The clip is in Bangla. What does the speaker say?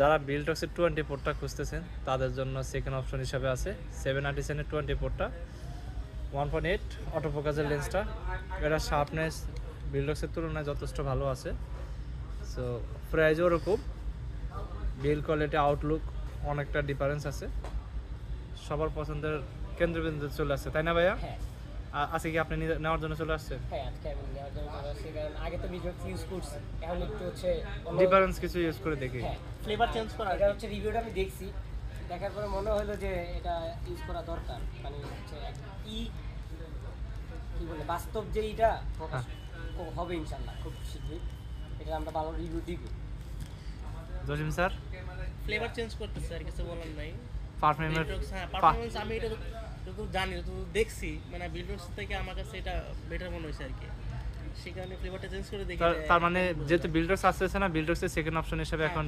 যারা বিল্ডক্সের 24টা খুঁজতেছেন তাদের জন্য সেকেন্ড অপশন হিসাবে আছে 787-এর 24টা 1.8 অটোফোকাসের লেন্সটা। এটা শার্পনেস বিল্ডক্সের তুলনায় যথেষ্ট ভালো আছে। সো প্রাইজও ওরকম, বিল্ড কোয়ালিটি আউটলুক অনেকটা ডিফারেন্স আছে। সবার পছন্দের কেন্দ্রবিন্দু চলে আসছে, তাই না ভাইয়া? হ্যাঁ আজকে কি আপনি নেওয়ার জন্য চলে আসছেন? হ্যাঁ, আজকে আমি নেওয়ার জন্য চলে আসছি, কারণ আগে তো বিজনেস ইউজ করছি, এখন একটু হচ্ছে ডিফারেন্স কিছু ইউজ করে দেখি। হ্যাঁ, ফ্লেভার চেঞ্জ করা এটা হচ্ছে রিভিউটা আমি দেখছি, দেখার পরে মনে হলো যে এটা ইউজ করা দরকার। মানে হচ্ছে কি বলে বাস্তব যে এটা প্রকাশ হবে ইনশাল্লাহ খুব শীঘ্রই, এটা আমরা ভালো রিভিউ দিব। জসিম স্যার, ফ্লেভার চেঞ্জ করতেছে আর কিছু বলার নাই। পারফিউমের হ্যাঁ, পারফরম্যান্স আমি এটা তো জানি, তো দেখছি, মানে বিল্ডার্স থেকে আমার কাছে এটা বেটার মনে হয়েছে আর কি, সেই কারণে ফ্লেভারটা চেঞ্জ করে দেখি। তার মানে যেহেতু বিল্ডার্স আসতেছে না, বিল্ডার্সের সেকেন্ড অপশন হিসেবে এখন